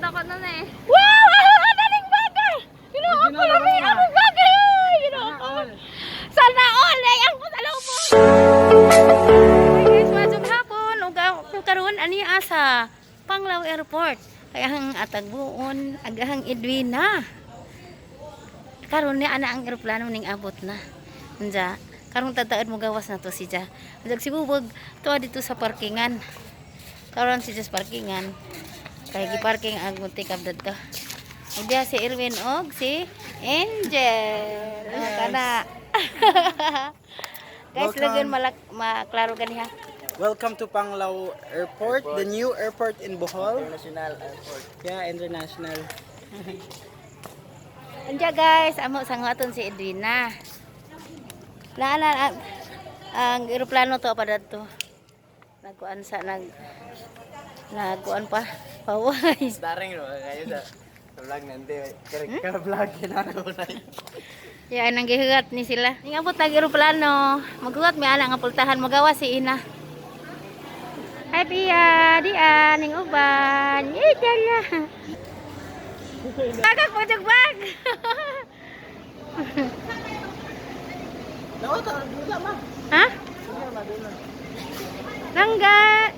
imuhat ako nun eh. Wow! Ang daling bagay! Ginoo ko lami! Ang bagay! Ginoo ko! Sana all! Layang ko sa lubong! Hi guys! Madsong hapon! Kung karoon, ani asa? Panglao Airport. Kayang atagbuon, agahang Edwina. Karoon niya ana ang aeroplano ning abot na. Nja, karong tataad mo gawas na to si Ja. Nag sibubog to dito sa parkingan. Karon si sa parkingan. Kaya gi-parking ang muntik abdad to. Ug diha si Erwin og si Angel. Yes. Kana. Guys, lagon maklaro ganiha. Welcome to Panglao Airport, the new airport in Bohol. International Airport. Yeah, international. Anja guys, amo sangaton si Edwina. Naanan ang eroplano to pa dadto. Nagkuan nagkuan pa. Paway. Daring no kayo sa vlog nanti. Kaya vlog kinako na. Yan ang gihugat ni sila. Ningabot nag eroplano. Maghugat mi ana nga pultahan magawa si Ina. Hi Pia, dia ning uban. Iyan na. Agak mo bag. Daw ta dula ma. Ha? Langga.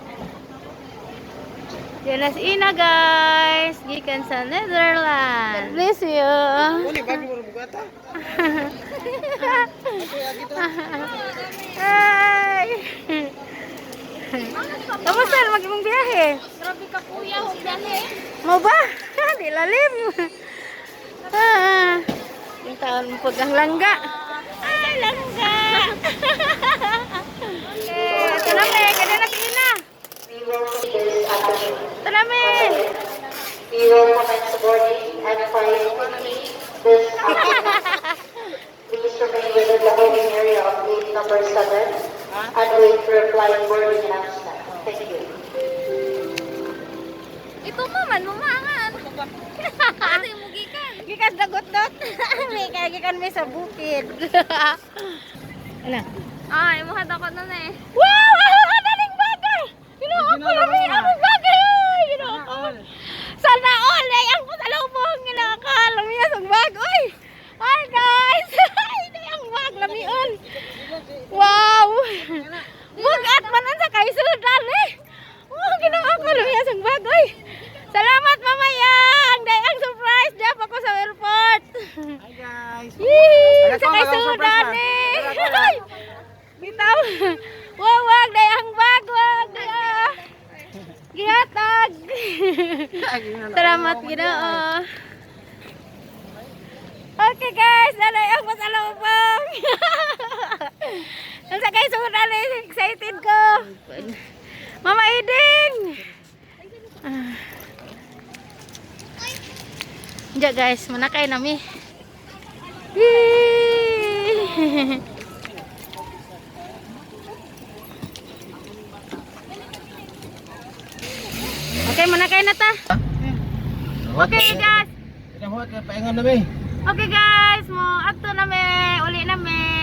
Jelas Ina guys, gikan sa Netherlands. God bless you. Uli bagi mo buka ta. Ay. Kamusta mag-imong biyahe? Grabe ka kuya, huwag biyahe. Mo ba? Di lalim. Yung taon mo pag ang langga. Ay, langga. Okay, tanami, kanya na Ina. Tanami. Zero comments boarding and flight this please remain within the holding area of gate number 7 and wait for a flight boarding announcement. Thank you. Ito maman, mamangan. Ano yung mugikan? Gikan dagot-dot. May gikan may sa bukid. Ano? Imuhat ako nun eh. Wow! Ang daling bagay! Ginoo ko lami! Ang bagay! Ginoo ko! Sana all! Layang ko sa lubong! Ginoo ko! Lamias ang bag! Uy! Hi guys! Hindi ang bag! Lamion! Wow! Bugat manan sa kaisudan eh! Oh, ginoo ko! Lamias ang bag! Uy! Salamat mamaya! Ang dayang surprise! Diyan ako sa airport! Hi guys. Yee! Sa kaisudan eh! Ay! Bitaw! Wag! Dayang bag! Wag! Gihatag! Salamat Ginoo! Okay guys! Nalay ako sa lubong! Ang sa kaisudan eh! Excited ko! Mama Eding! Diyan guys! Manakay nami! Yee! Okay, manakay na ta. Okay guys. Kita buat paingan na be. Okay guys, mo adto na me, uli na me.